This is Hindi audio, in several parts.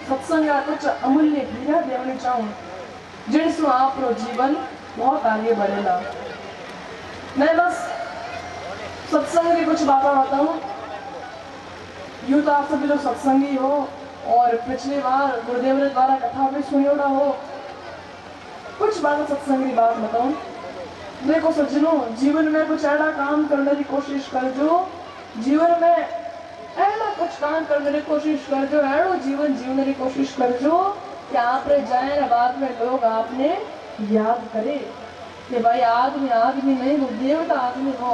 सत्संग कुछ अमूल्य हीरा देवनी चाहूँ जिनसे आपरो जीवन बहुत आगे बढ़ेगा। मैं बस सत्संग की कुछ बातें बताऊं। यूं तो आप सभी लोग सत्संगी हो और पिछली बार गुरुदेव ने द्वारा कथा भी सुनी हो। कुछ बातें सत्संग की बात बताऊं। देखो सज्जनों, जीवन में कुछ ऐसा काम करने की कोशिश कर जो जीवन में ऐसा कुछ काम करने की कोशिश कर जो ऐसा जीवन जीवने की कोशिश कर जो कि आपने जाए बाद में लोग आपने याद करे कि भाई आदमी आदमी नहीं वो देवता आदमी हो।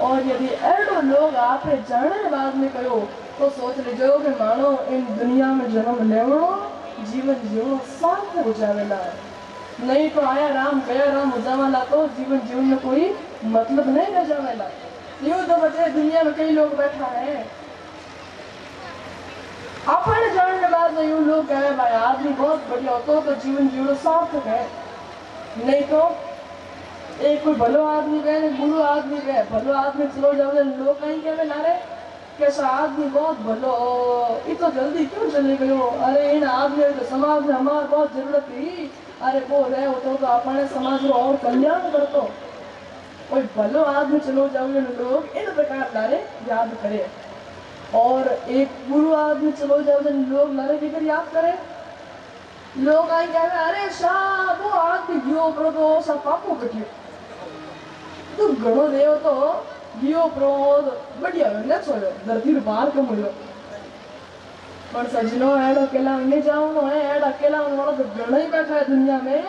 और यदि ऐसा लोग आपने जाने बाद में कहो तो सोच लीजिए कि मानो इन दुनिया में जन्म लेवो जीवन जीवनो सार्थक हो जावेला। नहीं तो आया राम गया राम हो जावेला तो जीवन जीवन में कोई मतलब नहीं रह जावेला। यूं तो बचे दुनिया में कई लोग बैठा है अपने जानने बाद में यूं लोग कहे भाई आदमी बहुत बढ़िया हो तो जीवन जीवन सार्थक है। नहीं तो एक कोई भलो आदमी गए बुरो आदमी गए भलो आदमी चलो जाओ लोग कहीं कहे नारे कैसा आदमी बहुत भलो ये तो जल्दी क्यों चले गयो। अरे इन आदमी तो समाज में हमारी बहुत जरूरत थी। अरे वो रहे होते तो अपने समाज को और कल्याण करतो। कोई भलो आदमी चलो जाओ लोग इन प्रकार नारे याद करे और एक बुरो आदमी चलो जाओ लोग नारे फिक्र याद करे। लोग आई कहे अरे शाह वो आदमी गियो करो तो सब पापो कटियो तो घणो देव तो गियो प्रोद बढ़िया ने छोड़ो धरती रे बाहर कम हुयो। पर सजनो एडो अकेला नहीं जाऊनो है एड अकेला वाला तो घणो ही बैठा है दुनिया में।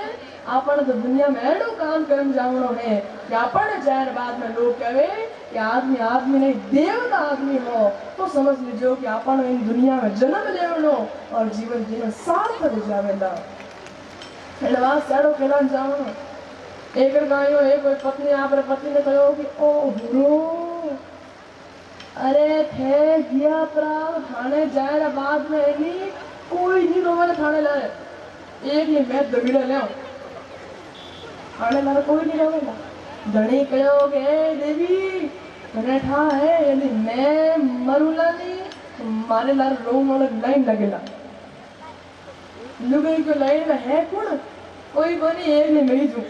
आपन तो दुनिया में एडो काम करन जावनो है कि आपन जाने बाद में लोग कहे कि आदमी आदमी नहीं देवता आदमी हो तो समझ लीजिए कि आपन इन दुनिया में जन्म लेवनो और जीवन जीवन सार्थक हो जावेला। एडवांस एडो अकेला जावनो एक गायो एक कोई पत्नी आप पत्नी ने कहो कि ओ गुरु अरे थे गया प्राव थाने जाए बाद में नहीं कोई नहीं रोवल थाने लाए एक ही मैं दबीड़ा ले थाने लाए कोई नहीं रोवेला। धनी कहो कि देवी मैंने ठा है यदि मैं मरूला नहीं मारे लार रो वाला लाइन लगेला। लुगाई को लाइन में है कौन कोई बनी एक नहीं मैं जू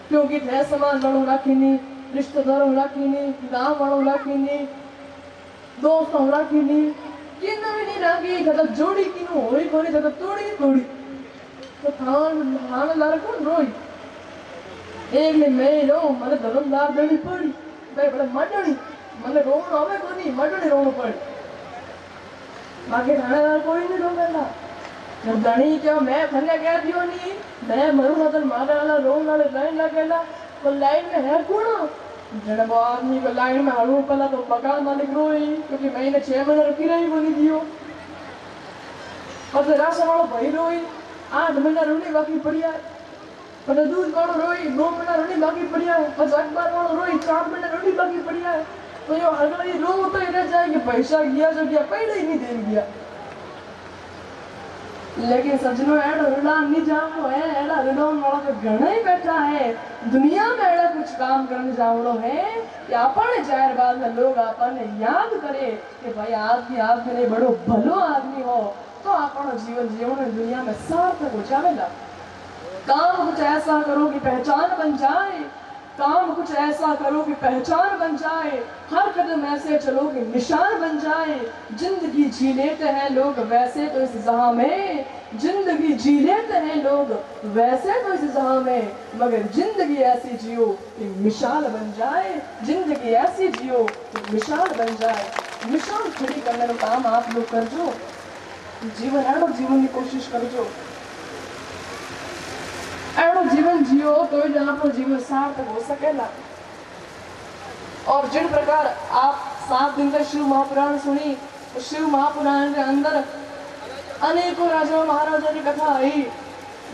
क्योंकि थे समाज वालों राखी नहीं रिश्तेदारों राखी नहीं गांव वालों राखी नहीं दोस्तों राखी नहीं किन भी नहीं राखी जब जोड़ी किनु होई कोनी जब तोड़ी तोड़ी तो थान लार कौन रोई एक ने मैं रो मने धर्मदार देनी पड़ी भाई बड़े मडणी मने रोण आवे कोनी मडणी रोण पड़ी बाकी थानेदार कोई नहीं रोवेला। जब धनी क्या मैं थने कह दियो नहीं मैं मरू नदन मारे वाला रोन वाले लाइन लगेला तो लाइन में है कौन जब वो आदमी को लाइन में हड़ू पला तो मकान मालिक रोई क्योंकि मैंने 6 महीने रुकी रही बोली दियो और राशन वालों भाई रोई 8 महीना रोनी बाकी पड़िया पर दूध वालों रोई 2 महीना रोनी बाकी पड़िया पर अखबार वालों रोई 4 महीना रोनी बाकी पड़िया तो यो अगला ये रो तो रह जाए कि पैसा गया जो गया पैसा ही नहीं दे गया। लेकिन सज्जनों एड़ा ऋणा नहीं जावनो है एड़ा ऋणों वाला तो घना ही बैठा है दुनिया में एड़ा कुछ काम करने जावनो है कि अपन जाए बाद में लोग अपन याद करे कि भाई आदमी आदमी ने बड़ो भलो आदमी हो तो अपन जीवन जीवन दुनिया में सार्थक हो जावेला। काम कुछ ऐसा करो कि पहचान बन जाए काम कुछ ऐसा करो कि पहचान बन जाए हर कदम ऐसे चलो कि निशान बन जाए। जिंदगी जी लेते हैं लोग वैसे तो इस जहां में जिंदगी जी लेते हैं लोग वैसे तो इस जहां में मगर जिंदगी ऐसी जियो कि मिसाल बन जाए जिंदगी ऐसी जियो कि मिसाल बन जाए। मिसाल खड़ी करने का काम आप लोग कर जो जीवन है और जीवन की कोशिश कर जो एड़ो जीवन जियो तो आपको जीवन सार्थक हो सकेला। और जिन प्रकार आप 7 दिन तक शिव महापुराण सुनी शिव महापुराण के अंदर अनेकों राजाओं महाराजाओं की कथा आई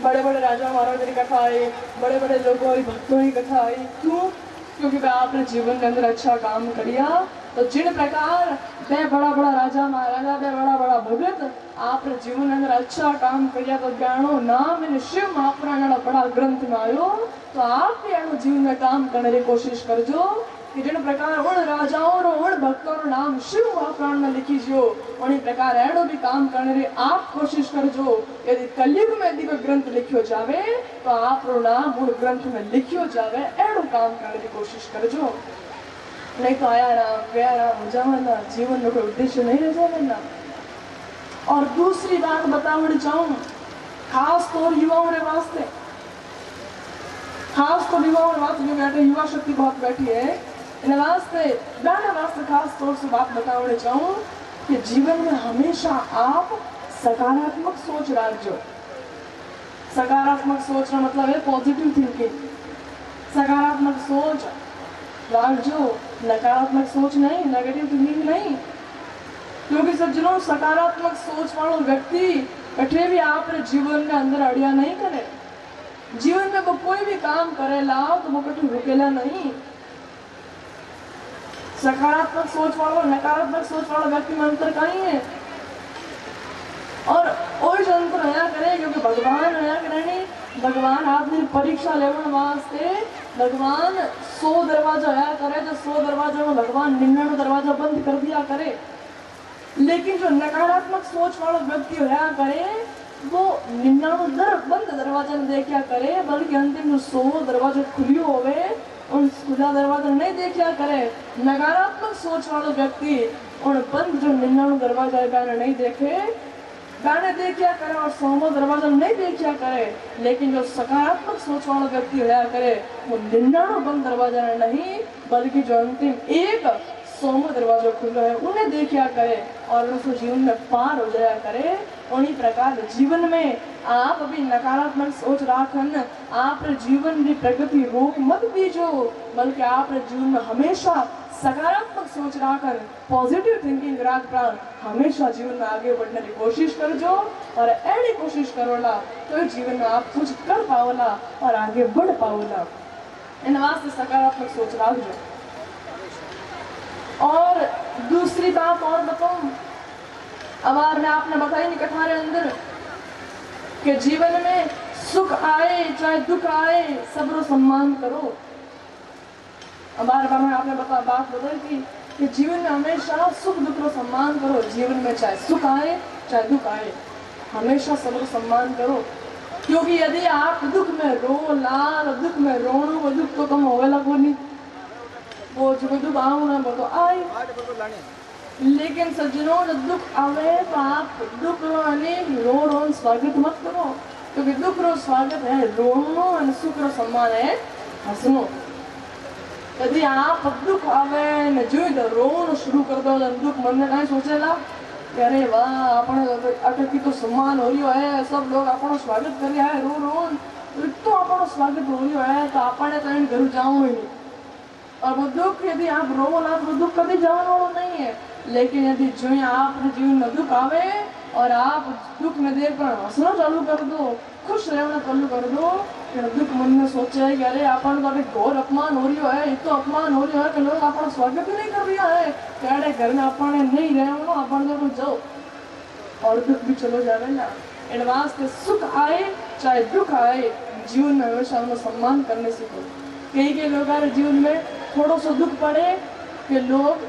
बड़े बड़े राजा महाराजा की कथा आई बड़े बड़े लोगों की भक्तों की कथा आई। क्यों क्योंकि आपने जीवन के अंदर अच्छा काम किया तो जिन प्रकार मैं बड़ा बड़ा राजा महाराजा मैं बड़ा बड़ा भगत आपने जीवन के अंदर अच्छा काम किया तो ज्ञानो नाम इन शिव महापुराण बड़ा ग्रंथ में आयो तो आप भी जीवन में काम करने की कोशिश कर जो कि जिन प्रकार उन राजाओं और उन भक्तों रो नाम शिव महापुराण में लिखी जो उन्हीं प्रकार एड़ो भी काम करने रे आप कोशिश कर जो यदि कलयुग में यदि कोई ग्रंथ लिखियो जावे तो आप रो नाम उन ग्रंथ में लिखियो जावे एड़ो काम करने की कोशिश कर जो नहीं तो आया राम गया राम हो जावना जीवन में कोई उद्देश्य नहीं रह जावेगा। और दूसरी बात बतावनी चाहूं खास तौर युवाओं रे वास्ते, खास तौर युवाओं रे वास्ते जो बैठे युवा शक्ति बहुत बैठी है इन वास्ते गाने वास्ते खास तौर से बात बतावनी चाहूं कि जीवन में हमेशा आप सकारात्मक सोच रखो। सकारात्मक सोच का मतलब है पॉजिटिव थिंकिंग। सकारात्मक सोच रखो, नकारात्मक सोच नहीं, नेगेटिव थिंकिंग नहीं। क्योंकि सज्जनों सकारात्मक सोच वाला व्यक्ति कठे भी आप जीवन में अंदर अड़िया नहीं करे। जीवन में वो कोई भी काम करेला तो वो कठे रुकेला नहीं। सकारात्मक सोच वाला नकारात्मक सोच वाला व्यक्ति में अंतर कहीं है। और वही जो अंतर नया करे क्योंकि भगवान नया करे, भगवान आदमी परीक्षा लेवन वास्ते भगवान 100 दरवाजा आया करे, जो 100 दरवाजा में भगवान 99 दरवाजा बंद कर दिया करे। लेकिन जो नकारात्मक सोच वाला व्यक्ति होया करे वो 99 बंद दरवाजा नहीं देखा करे, बल्कि अंतिम 100 दरवाजा खुलियो होवे उन खुला दरवाजा नहीं देखा करे। नकारात्मक सोच वाला व्यक्ति उन बंद जो 99 दरवाजा गाने नहीं देखे, गाने देखा करे और 100 दरवाजा नहीं देखा करे। लेकिन जो सकारात्मक सोच वाला व्यक्ति होया करे वो 99 बंद दरवाजा नहीं बल्कि जो अंतिम एक 100 दरवाजा खुला है उन्हें देखा करे और उसको जीवन में पार हो जाया करे। उन्हीं प्रकार जीवन में आप अभी नकारात्मक सोच राखन आप जीवन की प्रगति रोक मत दीजो, बल्कि आप जीवन में हमेशा सकारात्मक सोच राखन पॉजिटिव थिंकिंग राख प्राण हमेशा जीवन में आगे बढ़ने की कोशिश कर जो। और ऐसी कोशिश करोला तो जीवन में आप कुछ कर पाओला और आगे बढ़ पाओला। इन वास्ते सकारात्मक सोच राख जो। और दूसरी बात और बताऊं, अब मैं आपने बताई नहीं कथारे अंदर कि जीवन में सुख आए चाहे दुख आए सबरो सम्मान करो। अब में आपने बात बताई थी कि जीवन में हमेशा सुख दुख रो सम्मान करो। जीवन में चाहे सुख आए चाहे दुख आए हमेशा सबरो सम्मान करो। क्योंकि यदि आप दुख में रो लाल दुख में रोणो वो दुख तो कम होवेला को नहीं, वो जो दुख आऊ ना वो तो आए। लेकिन सज्जनों जब दुख आवे तो आप दुख रो रो स्वागत मत करो, क्योंकि दुख रो स्वागत है रोनो और सुख रो सम्मान है हंसनो। यदि आप दुख आवे ने जो रोनो शुरू कर दो दुख मन में कहीं सोचेला कि अरे वाह अपने अटक की तो सम्मान हो रही है, सब लोग अपना स्वागत कर रहा है रो रो तो अपना स्वागत हो रही है तो अपने कहीं घर जाऊँ ही नहीं। और वो दुख यदि आप रो ला तो वो दुख कभी जाने वाला नहीं है। लेकिन यदि जो आप जीवन में दुख आवे और आप दुख में देख कर हंसना चालू कर दो, खुश रहना चालू कर दो, दुख मन में सोचे कि अरे अपन तो घोर अपमान हो रही है, तो अपमान हो रही है कि लोग अपना स्वागत ही नहीं कर रहा है, क्या घर में अपने नहीं रहे अपन तो जाओ और दुख भी चलो जावे ना। इन वास्ते सुख आए चाहे दुख आए जीवन में हमेशा उन्हें सम्मान करने सीखो। कई के लोग जीवन में थोड़ा सा दुख पड़े कि लोग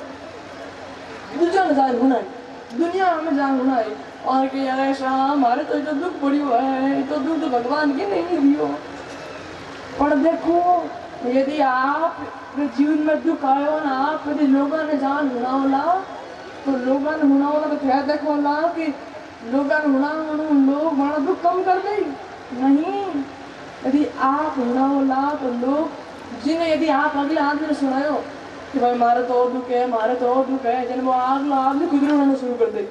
दूसरा जान होना है, दुनिया में जान होना है और कि अरे शाह हमारे तो जो दुख पड़ी हुआ है तो दुख तो भगवान की नहीं दियो। पर देखो यदि आप जीवन में दुख आयो ना आप यदि लोगों ने जान हुनावला तो लोगों ने हुनावला तो क्या देखो ला कि लोगों ने हुनावला लोग हमारा दुख कम कर दे नहीं। यदि आप हुनावला तो लोग जिन्हें यदि आप अगले आदमी ने सुनायो कि भाई मारे तो और दुख है मारे तो और दुख है, जिन वो आग गुजर होना शुरू कर दे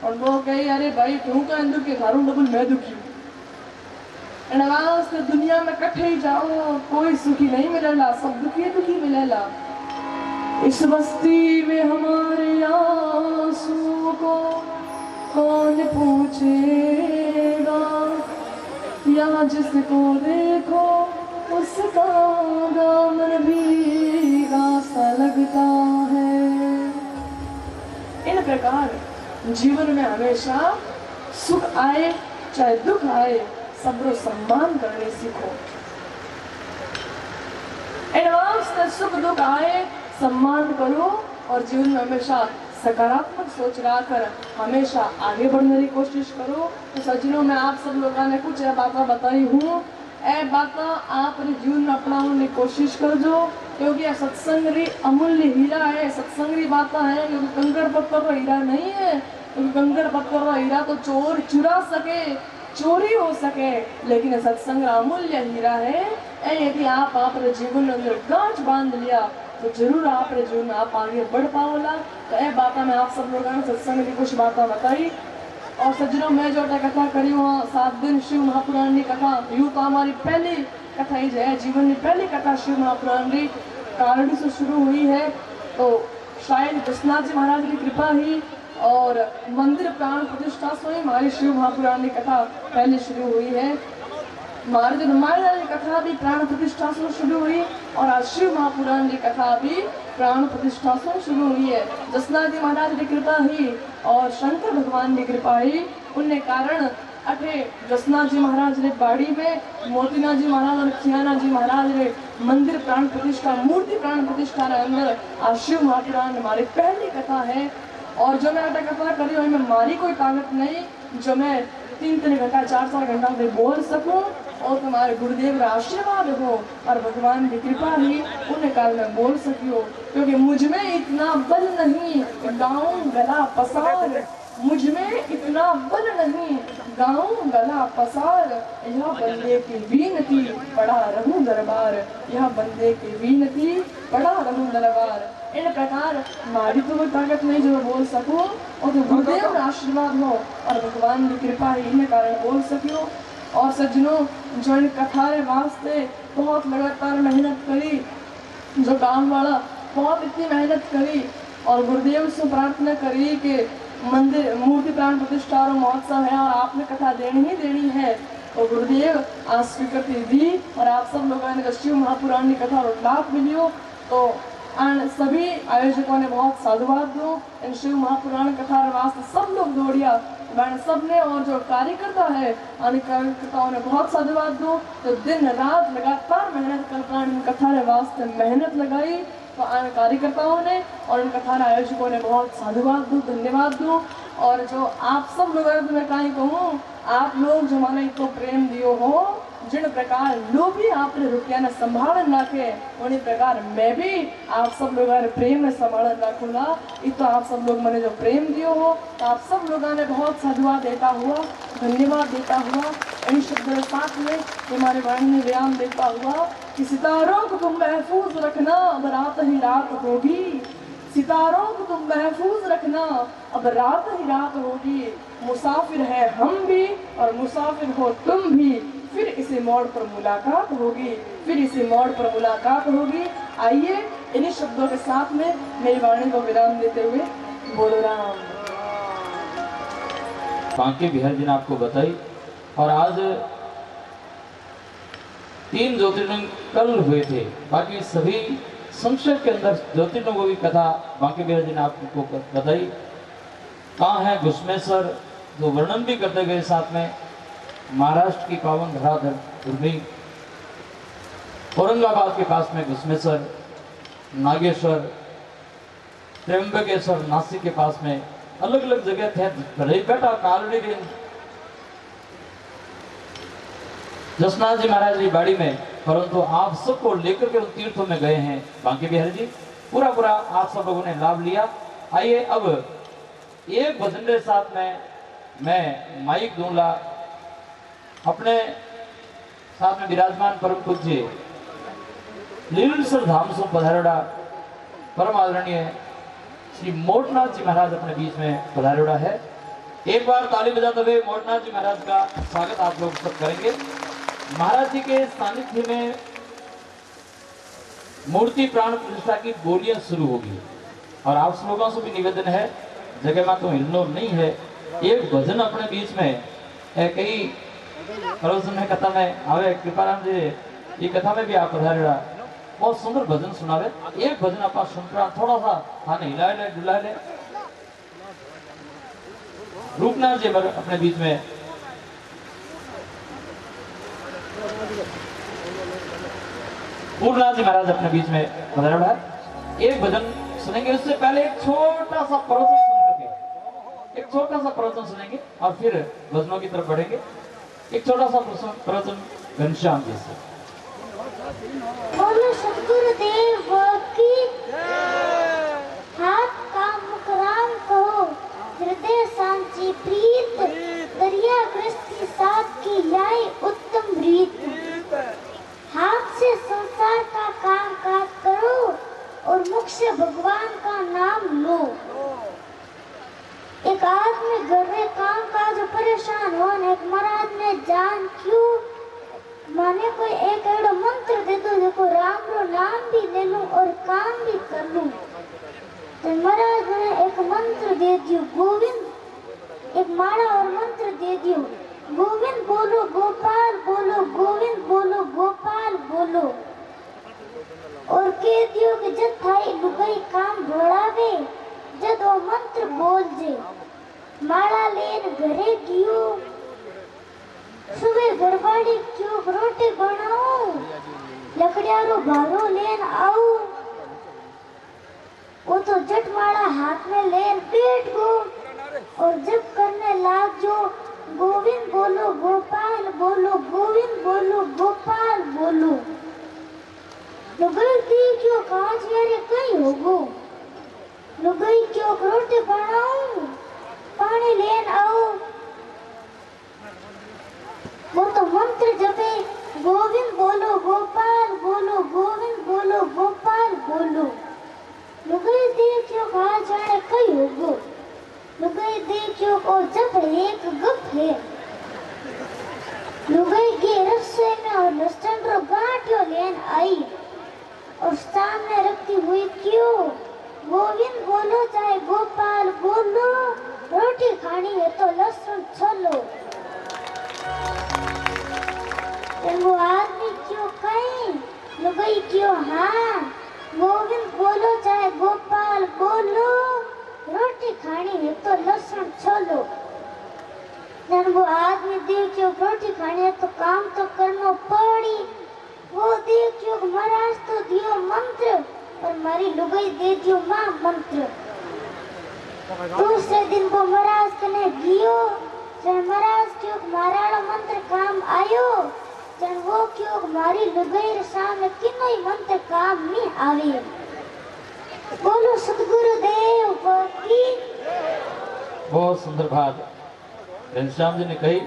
और वो कहे अरे भाई तू का दुख है थारू डबल मैं दुखी हूँ। वास्ते दुनिया में कट्ठे ही जाओ कोई सुखी नहीं मिलेला, सब दुखी मिलेला। इस बस्ती में हमारे आंसू को कौन पूछेगा, यहाँ जिसको देखो उसका दामन भीगा सा लगता है। इन प्रकार जीवन में हमेशा सुख आए चाहे दुख आए सबरो सम्मान करने सीखो। एडवांस सुख दुख आए सम्मान करो और जीवन में हमेशा सकारात्मक सोच रखकर हमेशा आगे बढ़ने की कोशिश करो। तो सज्जनों, मैं आप सब लोगों ने कुछ बातें बताई हूँ, ए बात आप जीवन में अपनाने की कोशिश कर जो, क्योंकि यह सत्संग री अमूल्य हीरा है। सत्संग री बात है, क्योंकि कंकड़ पत्थर का हीरा नहीं है, क्योंकि कंकड़ पत्थर का हीरा तो चोर चुरा सके, चोरी हो सके, लेकिन सत्संग अमूल्य हीरा है। यदि आप अपने जीवन में अंदर गांठ बांध लिया तो जरूर आप जीवन में आप आगे बढ़ पाओला। तो यह बात मैं आप सब लोगों ने सत्संग की कुछ बातें बताई। और सज्जनों, मैं जो कथा करी वहाँ 7 दिन शिव महापुराण की कथा, यूँ तो हमारी पहली कथा ही है, जीवन की पहली कथा शिव महापुराण की कारणी से शुरू हुई है। तो शायद जसनाथ जी महाराज की कृपा ही और मंदिर प्राण प्रतिष्ठा से ही हमारी शिव महापुराण की कथा पहले शुरू हुई है। महाराज रामायण की कथा भी प्राण प्रतिष्ठा से शुरू हुई और आज शिव महापुराण की कथा भी प्राण प्रतिष्ठा से शुरू हुई है। जसनाथ जी महाराज की कृपा ही और शंकर भगवान की कृपा ही उनने कारण अठे जसनाथ जी महाराज रे बाड़ी में मोतीनाथ जी महाराज और खियाना जी महाराज रे मंदिर प्राण प्रतिष्ठा, मूर्ति प्राण प्रतिष्ठा रे अंदर आज शिव महापुराण हमारी पहली कथा है। और जो मैं अटा कथा करी हुई में मारी कोई ताकत नहीं, जो मैं 3-3 घंटा 4-4 घंटा में बोल सकूं और तुम्हारे गुरुदेव का आशीर्वाद हो और भगवान की कृपा ही उन्हें कारण मैं बोल सकी हो, क्योंकि मुझ में इतना बल नहीं गाऊं गला पसार, मुझ में इतना बल नहीं गाऊं गला पसार, यह बंदे की विनती पड़ा रहूं दरबार, यह बंदे की विनती पड़ा रहूं दरबार। इन प्रकार मारी तो कोई ताकत नहीं जो मैं बोल सकूं और तो गुरुदेव का आशीर्वाद हो और भगवान की कृपा ही इन्हें कारण बोल सकियो। और सज्जनों, जो इन कथा रे वास्ते बहुत लगातार मेहनत करी, जो काम वाला बहुत इतनी मेहनत करी और गुरुदेव से प्रार्थना करी कि मंदिर मूर्ति प्राण प्रतिष्ठा और महोत्सव है और आपने कथा देनी ही देनी है, तो गुरुदेव आज स्वीकृति दी और आप सब लोगों ने शिव महापुराण की कथा और लाभ मिलियो। तो सभी आयोजकों ने बहुत साधुवाद दो। इन शिव महापुराण कथा वास्ते सब लोग दौड़िया मैंने सबने, और जो कार्यकर्ता है कार्यकर्ताओं ने बहुत साधुवाद दो। तो दिन रात लगातार मेहनत करता इन कथा वास्ते मेहनत लगाई, तो कार्यकर्ताओं ने और इन कथा आयोजकों ने बहुत साधुवाद दो, धन्यवाद दो। और जो आप सब लोग मैं कहीं कहूँ, आप लोग जो माने इतना प्रेम दियो हो, जिन प्रकार लोग भी आपने रुपया ने संभालन रखे उन्हीं प्रकार मैं भी आप सब लोगों ने प्रेम में संभालन रखूंगा। तो आप सब लोग मैंने जो प्रेम दियो हो, तो आप सब लोगों ने बहुत साधुवाद देता हुआ, धन्यवाद देता हुआ, इन शब्दों के साथ में हमारे वाणी में व्यायाम देता हुआ कि सितारों को तुम महफूज रखना, अब रात ही रात होगी, सितारों को तुम महफूज रखना, अब रात ही रात होगी, मुसाफिर है हम भी और मुसाफिर हो तुम भी, फिर इसी मोड़ पर मुलाकात होगी, फिर इसी मोड़ पर मुलाकात होगी। आइए इन्हीं शब्दों के साथ में मेरी वाणी को विराम देते हुए बोलो राम। बांके बिहारी जी ने आपको बताई और आज 3 ज्योतिर्लिंग कल हुए थे, बाकी सभी संक्षेप के अंदर ज्योतिर्लिंगों की कथा बांके बिहारी जी ने आपको बताई। कहाँ है घुसमेश्वर, जो वर्णन भी करते गए साथ में महाराष्ट्र की पावन धराधर भूमि, औरंगाबाद के पास में घुसमेश्वर, नागेश्वर, त्र्यंबकेश्वर, नासिक के पास में अलग अलग जगह थे। भले बेटा कालड़ी जसनाथ जी महाराज की बाड़ी में, परंतु आप सबको लेकर के उन तीर्थों में गए हैं बांके बिहारी जी, पूरा आप सब लोगों ने लाभ लिया। आइए अब एक भजन के साथ में मैं माइक दूंगा अपने साथ में विराजमान परम पूज्य लीलसर धाम से पधारेड़ा परम आदरणीय श्री मोटनाथ जी महाराज अपने बीच में पधारेड़ा है। एक बार ताली बजाते हुए मोटनाथ जी महाराज का स्वागत आप लोग सब करेंगे। महाराज जी के सानिध्य में मूर्ति प्राण प्रतिष्ठा की बोलियां शुरू होगी और आप लोगों से भी निवेदन है, जगह में तो हिलनो नहीं है, एक भजन अपने बीच में कई प्रवचन में कथा में आवे, कृपाराम जी ये कथा में भी आप पधारेड़ा, बहुत सुंदर भजन सुनावे। एक भजन आप सुनकर थोड़ा सा हाने हिला ले डुला ले। रूपनाथ जी अपने बीच में पूर्णा जी महाराज अपने बीच में पधारा है। एक भजन सुनेंगे, उससे पहले एक छोटा सा प्रवचन सुन करके, एक छोटा सा प्रवचन सुनेंगे और फिर भजनों की तरफ बढ़ेंगे। एक छोटा सा प्रवचन घनश्याम जी से। बोलो सतगुरुदेव की हाथ का मुकराम कहो, हृदय सांची प्रीत, दरिया गृहस्थी साथ की लाई उत्तम रीत। हाथ से संसार का काम काज करो और मुख से भगवान का नाम लो। एक आदमी घर में काम काज परेशान हो, एक महाराज ने जान क्यों माने कोई एक एड़ो मंत्र दे दो देखो राम रो नाम भी ले लूं और काम भी कर लूं। तो महाराज ने एक मंत्र दे दियो गोविंद, एक माला और मंत्र दे दियो गोविंद बोलो गोपाल बोलो, गोविंद बोलो गोपाल बोलो। और कह दियो कि जब थाई लुगाई काम ढोड़ावे जब वो मंत्र बोल जे। माला लेन घरे गियो, सुबह गड़बड़ी क्यों रोटी बनाऊं, लकड़ियारो भारो लेन आऊं। वो तो जट माला हाथ में लेन बैठ गो और जब करने लाग जो गोविंद बोलो गोपाल बोलो, गोविंद बोलो गोपाल बोलो। लुगाई क्यों काज यारे कहीं होगो, लुगाई क्यों रोटी बनाऊं, पानी लेन आओ। वो तो मंत्र जपे गोविंद बोलो गोपाल बोलो, गोविंद बोलो गोपाल बोलो। लुगाई देखियो कहा जाने कई होगो, लुगाई देखियो को जब एक गप है। लुगाई के रस्से में और लहसुन रो गांठियो लेन आई और सामने रखती हुई क्यों गोविंद बोलो चाहे गोपाल बोलो, रोटी खानी है तो लहसुन छोलो। वो आदमी क्यों कहीं, लुगाई क्यों हाँ गोविंद बोलो चाहे गोपाल बोलो, रोटी खानी है तो लहसुन छोलो। जब वो आदमी देखियो रोटी खानी है तो काम तो करना पड़ी। वो देखियो महाराज तो दियो मंत्र और मारी लुगाई दे दियो मां मंत्र। दूसरे दिन वो महाराज कने गियो, जब महाराज क्यों माराड़ो मंत्र काम आयो, जब वो क्यों मारी लुगाई सामने किनो ही मंत्र काम नहीं आवे। बोलो सतगुरुदेव की। बहुत सुंदर बात घनश्याम जी ने कही।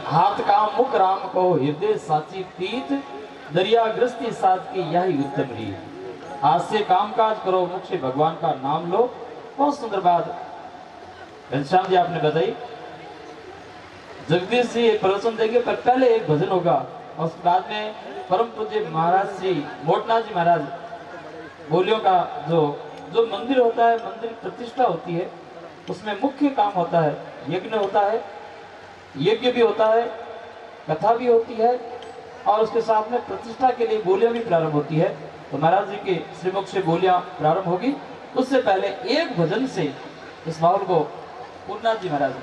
हाथ काम मुख राम को, हृदय साची प्रीत, दरिया गृहस्थी साथ की यही उत्तम रीत। हाथ से काम काज करो, मुख से भगवान का नाम लो। बहुत सुंदर बात घनश्याम जी आपने बताई। जगदीश जी एक प्रवचन देंगे पर पहले एक भजन होगा और उसके बाद में परम पूज्य महाराज श्री मोटनाथ जी महाराज बोलियों का जो मंदिर होता है, मंदिर प्रतिष्ठा होती है, उसमें मुख्य काम होता है यज्ञ होता है, यज्ञ भी होता है, कथा भी होती है और उसके साथ में प्रतिष्ठा के लिए बोलियां भी प्रारंभ होती है। तो महाराज जी के श्रीमुख से बोलियां प्रारंभ होगी। उससे पहले एक भजन से इस माहौल को पूर्णनाथ जी महाराज ने